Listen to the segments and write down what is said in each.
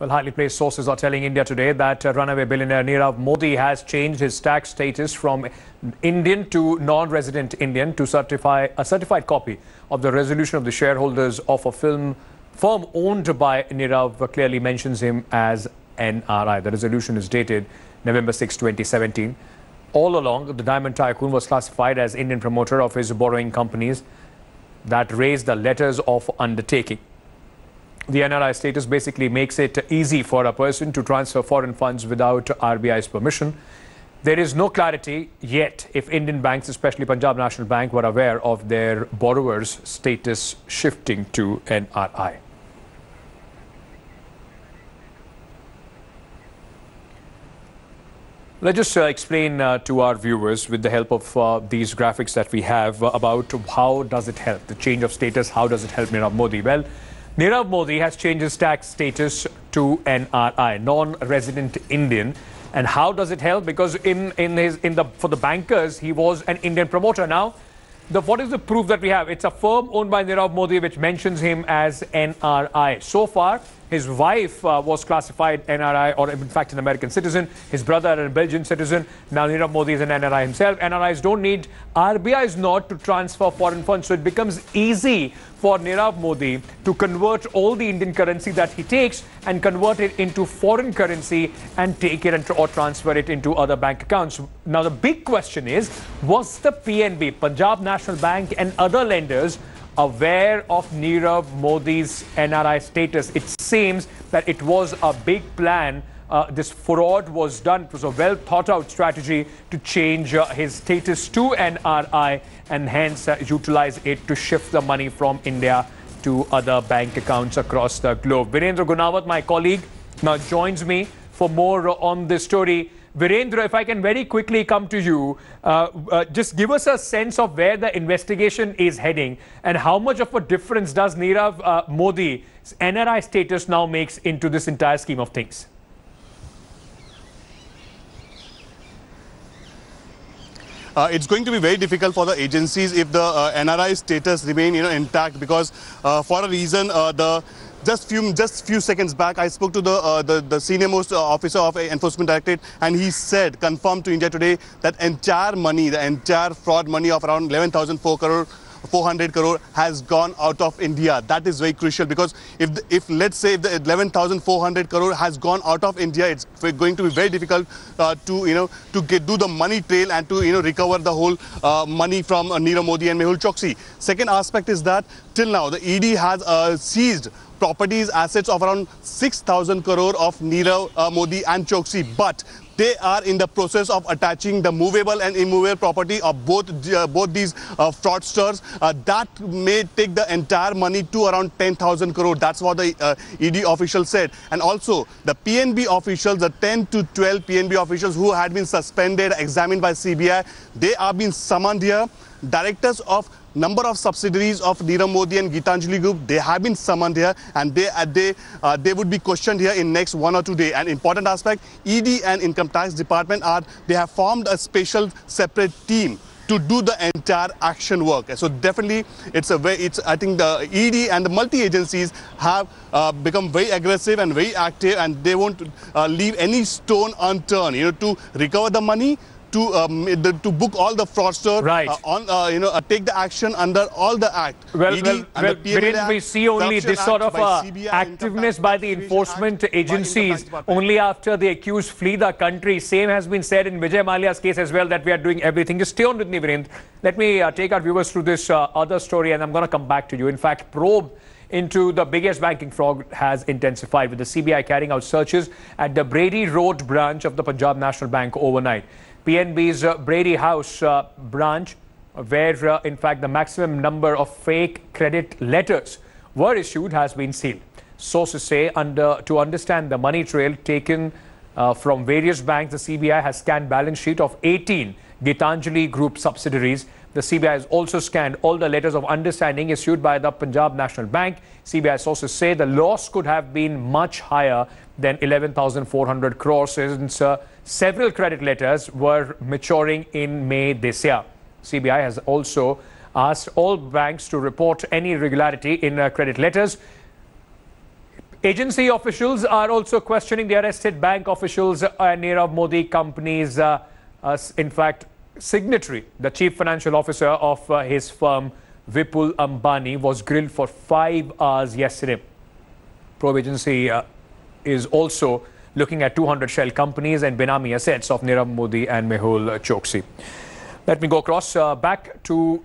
Well, highly placed sources are telling India today that runaway billionaire Nirav Modi has changed his tax status from Indian to non-resident Indian to certify a certified copy of the resolution of the shareholders of a firm owned by Nirav clearly mentions him as NRI. The resolution is dated November 6, 2017. All along, the diamond tycoon was classified as Indian promoter of his borrowing companies that raised the letters of undertaking. The NRI status basically makes it easy for a person to transfer foreign funds without RBI's permission. There is no clarity yet if Indian banks, especially Punjab National Bank, were aware of their borrowers' status shifting to NRI. Let's just explain to our viewers, with the help of these graphics that we have, about how does it help, the change of status, how does it help Nirav Modi? Well, Nirav Modi has changed his tax status to NRI, non-resident Indian. And how does it help? Because for the bankers, he was an Indian promoter. Now, what is the proof that we have? It's a firm owned by Nirav Modi which mentions him as NRI. So far, his wife was classified NRI, or in fact an American citizen. His brother a Belgian citizen. Now Nirav Modi is an NRI himself. NRIs don't need RBI's nod to transfer foreign funds. So it becomes easy for Nirav Modi to convert all the Indian currency that he takes and convert it into foreign currency and take it or transfer it into other bank accounts. Now the big question is, was the PNB, Punjab National Bank, and other lenders aware of Nirav Modi's NRI status? It seems that it was a big plan. This fraud was done. It was a well thought out strategy to change his status to NRI and hence utilize it to shift the money from India to other bank accounts across the globe. Virendra Gunawat, my colleague, now joins me for more on this story. Virendra, if I can very quickly come to you, just give us a sense of where the investigation is heading and how much of a difference does Nirav Modi's NRI status now makes into this entire scheme of things? It's going to be very difficult for the agencies if the NRI status remain intact, because for a reason Just few seconds back, I spoke to the senior most officer of Enforcement Directorate, and he said, confirmed to India today, that entire money, the entire fraud money of around 11,400 crore has gone out of India. That is very crucial, because if let's say the 11,400 crore has gone out of India, it's going to be very difficult to do the money trail and to recover the whole money from Nirav Modi and Mehul Choksi. Second aspect is that till now the ED has seized properties, assets of around 6,000 crore of Nirav Modi and Choksi, but they are in the process of attaching the movable and immovable property of both these fraudsters. That may take the entire money to around 10,000 crore. That's what the ED official said. And also the PNB officials, the 10 to 12 PNB officials who had been suspended, examined by CBI, they are being summoned here. Directors of number of subsidiaries of Nirav Modi and Gitanjali Group, they have been summoned here, and they would be questioned here in next 1 or 2 days. An important aspect, ED and Income Tax Department they have formed a special separate team to do the entire action work. So definitely I think the ED and the multi-agencies have become very aggressive and very active, and they won't leave any stone unturned to recover the money, to book all the fraudsters, right, take the action under all the act. Well, we see only this sort of activeness by the enforcement agencies only after the accused flee the country. Same has been said in Vijay Mallya's case as well, that we are doing everything. Just stay on with me, Virendra. Let me take our viewers through this other story, and I'm going to come back to you. In fact, probe into the biggest banking fraud has intensified, with the CBI carrying out searches at the Brady Road branch of the Punjab National Bank overnight. PNB's Brady House branch, where in fact the maximum number of fake credit letters were issued, has been sealed. Sources say to understand the money trail taken from various banks, the CBI has scanned balance sheet of 18 Gitanjali Group subsidiaries. The CBI has also scanned all the letters of understanding issued by the Punjab National Bank. CBI sources say the loss could have been much higher than 11,400 crores, since several credit letters were maturing in May this year. CBI has also asked all banks to report any irregularity in credit letters. Agency officials are also questioning the arrested bank officials and Nirav Modi company's, in fact, signatory. The chief financial officer of his firm, Vipul Ambani, was grilled for 5 hours yesterday. Probe agency is also looking at 200 shell companies and Benami assets of Nirav Modi and Mehul Choksi. Let me go across back to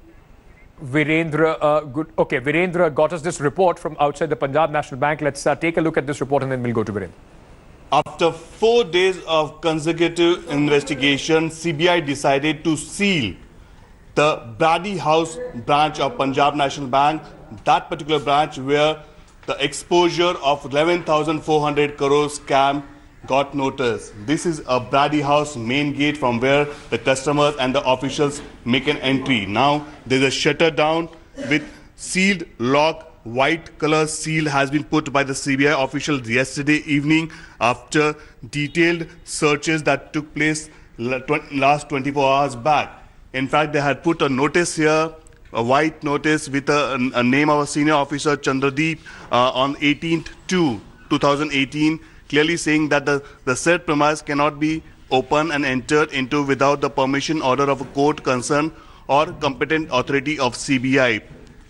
Virendra. Virendra got us this report from outside the Punjab National Bank. Let's take a look at this report and then we'll go to Virendra. After 4 days of consecutive investigation, CBI decided to seal the Brady House branch of Punjab National Bank, that particular branch where the exposure of 11,400 crore scam got noticed. This is a Brady House main gate from where the customers and the officials make an entry. Now there's a shutter down with sealed lock. White color seal has been put by the CBI officials yesterday evening after detailed searches that took place last 24 hours back. In fact, they had put a notice here, a white notice with a name of a senior officer, Chandradeep, on 18th to 2018, clearly saying that the said premise cannot be opened and entered into without the permission order of a court concerned or competent authority of CBI.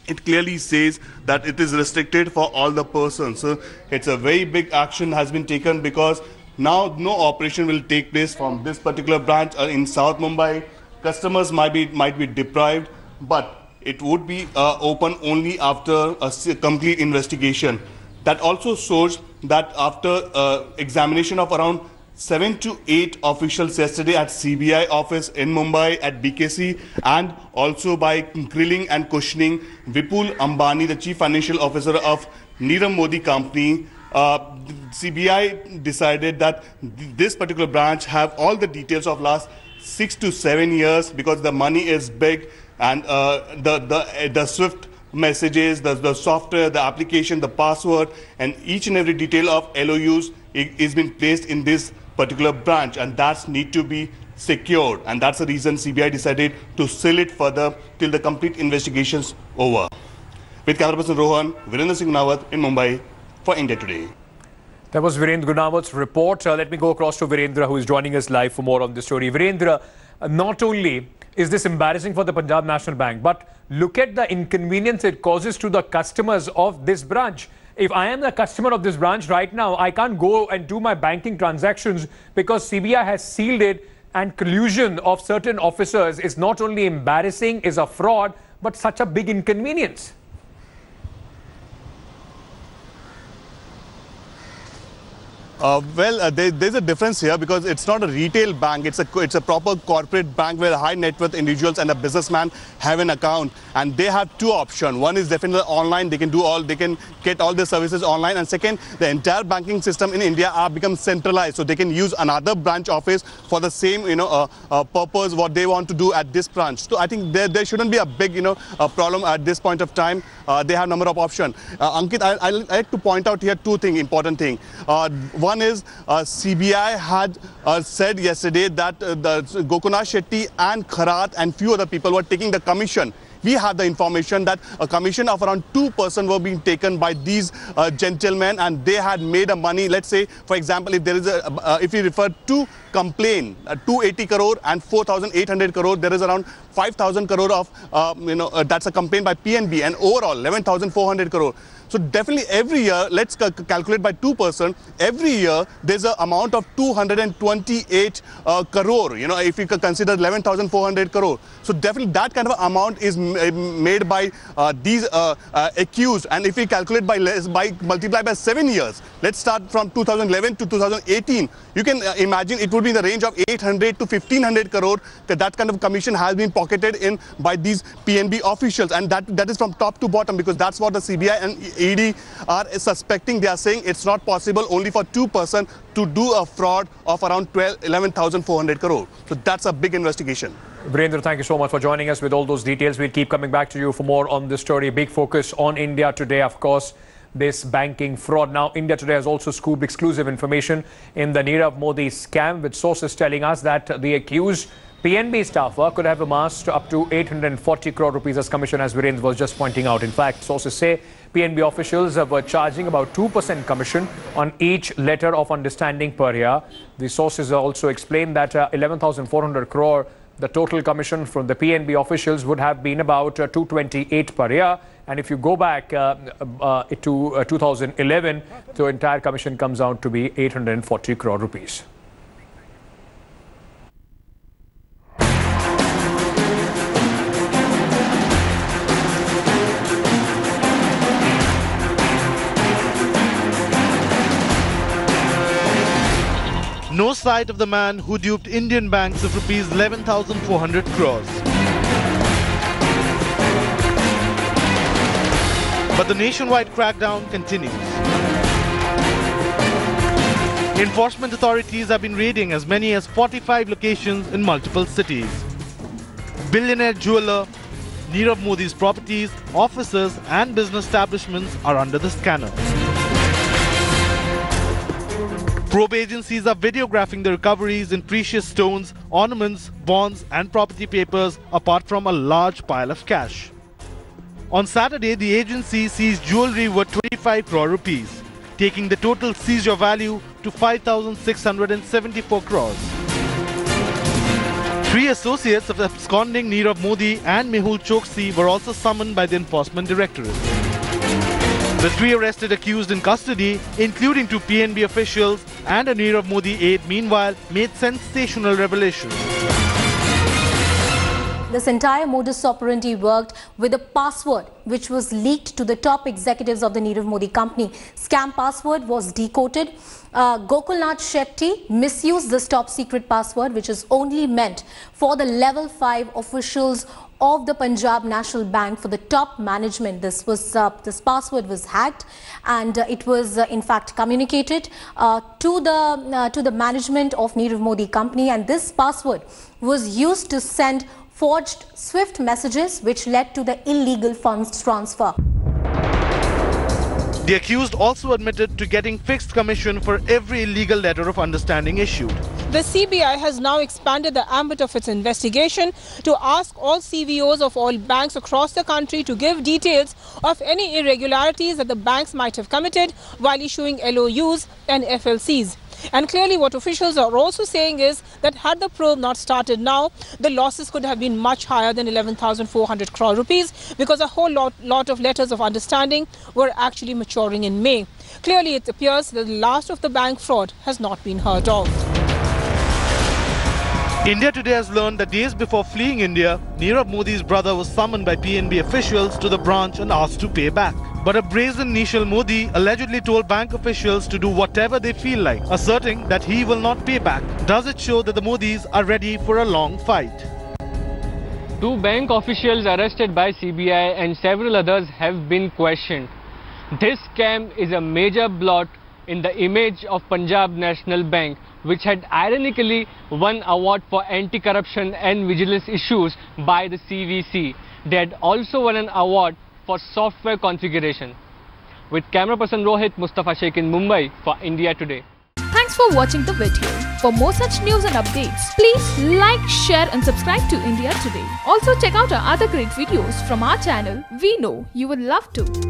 It clearly says that it is restricted for all the persons. So it's a very big action has been taken because now no operation will take place from this particular branch in South Mumbai. Customers might be deprived, but it would be open only after a complete investigation. That also shows that after examination of around 7 to 8 officials yesterday at CBI office in Mumbai at BKC and also by grilling and questioning Vipul Ambani, the chief financial officer of Nirav Modi company, CBI decided that this particular branch have all the details of last 6 to 7 years because the money is big and the SWIFT messages, the software, the application, the password, and each and every detail of LOUs is being placed in this particular branch, and that need to be secured, and that's the reason CBI decided to seal it further till the complete investigations over. With camera person Rohan, Virendra Singh Gunawat in Mumbai for India Today. That was Virendra Gunawat's report. Let me go across to Virendra, who is joining us live for more on this story. Virendra, not only is this embarrassing for the Punjab National Bank, but look at the inconvenience it causes to the customers of this branch. If I am the customer of this branch right now, I can't go and do my banking transactions because CBI has sealed it, and collusion of certain officers is not only embarrassing, is a fraud, but such a big inconvenience. There's a difference here because it's not a retail bank. It's a proper corporate bank where high net worth individuals and a businessman have an account, and they have two options. One is definitely online. They can get all the services online, and second, the entire banking system in India are become centralized, so they can use another branch office for the same purpose what they want to do at this branch. So I think there shouldn't be a big problem at this point of time. They have number of options. Ankit, I like to point out here two important things. One is CBI had said yesterday that Gokuna Shetty and Kharat and few other people were taking the commission. We have the information that a commission of around 2% were being taken by these gentlemen, and they had made a money. Let's say, for example, if there is if we refer to complaint, 280 crore and 4,800 crore, there is around 5,000 crore of that's a complaint by PNB, and overall 11,400 crore. So definitely every year, let's calculate by 2%, every year there's an amount of 228 crore, if you consider 11,400 crore. So definitely that kind of amount is made by these accused, and if we calculate multiply by 7 years, let's start from 2011 to 2018, you can imagine it would be in the range of 800 to 1,500 crore. That kind of commission has been pocketed in by these PNB officials, and that is from top to bottom, because that's what the CBI and ED are suspecting. They are saying it's not possible only for 2% to do a fraud of around 11,400 crore. So that's a big investigation. Virendra, thank you so much for joining us with all those details. We'll keep coming back to you for more on this story. Big focus on India Today, of course, this banking fraud. Now, India Today has also scooped exclusive information in the Nirav Modi scam, with sources telling us that the accused PNB staffer could have amassed up to 840 crore rupees as commission, as Virendra was just pointing out. In fact, sources say PNB officials were charging about 2% commission on each letter of understanding per year. The sources also explained that 11,400 crore, the total commission from the PNB officials would have been about 228 per year. And if you go back to 2011, the entire commission comes out to be 840 crore rupees. No sight of the man who duped Indian banks of rupees 11,400 crores. But the nationwide crackdown continues. Enforcement authorities have been raiding as many as 45 locations in multiple cities. Billionaire jeweler Nirav Modi's properties, offices and business establishments are under the scanner. Probe agencies are videographing the recoveries in precious stones, ornaments, bonds and property papers apart from a large pile of cash. On Saturday, the agency seized jewellery worth 25 crore rupees, taking the total seizure value to 5,674 crores. 3 associates of absconding Nirav Modi and Mehul Choksi were also summoned by the Enforcement Directorate. The 3 arrested accused in custody, including 2 PNB officials and a Nirav Modi aide, meanwhile made sensational revelations. This entire modus operandi worked with a password which was leaked to the top executives of the Nirav Modi company. Scam password was decoded. Gokulnath Shetty misused this top secret password, which is only meant for the level 5 officials of the Punjab National Bank, for the top management. This password was hacked, and it was in fact communicated to the management of Nirav Modi company, and this password was used to send forged SWIFT messages which led to the illegal funds transfer. The accused also admitted to getting fixed commission for every illegal letter of understanding issued. The CBI has now expanded the ambit of its investigation to ask all CVOs of all banks across the country to give details of any irregularities that the banks might have committed while issuing LOUs and FLCs. And clearly what officials are also saying is that had the probe not started now, the losses could have been much higher than 11,400 crore rupees, because a whole lot of letters of understanding were actually maturing in May. Clearly it appears that the last of the bank fraud has not been heard of. India Today has learned that days before fleeing India, Nirav Modi's brother was summoned by PNB officials to the branch and asked to pay back. But a brazen Nishal Modi allegedly told bank officials to do whatever they feel like, asserting that he will not pay back. Does it show that the Modis are ready for a long fight? 2 bank officials arrested by CBI and several others have been questioned. This scam is a major blot in the image of Punjab National Bank, which had ironically won award for anti-corruption and vigilance issues by the CVC. They had also won an award for software configuration. With camera person Rohit, Mustafa Sheikh in Mumbai for India Today. Thanks for watching the video. For more such news and updates, please like, share and subscribe to India Today. Also check out our other great videos from our channel. We know you would love to.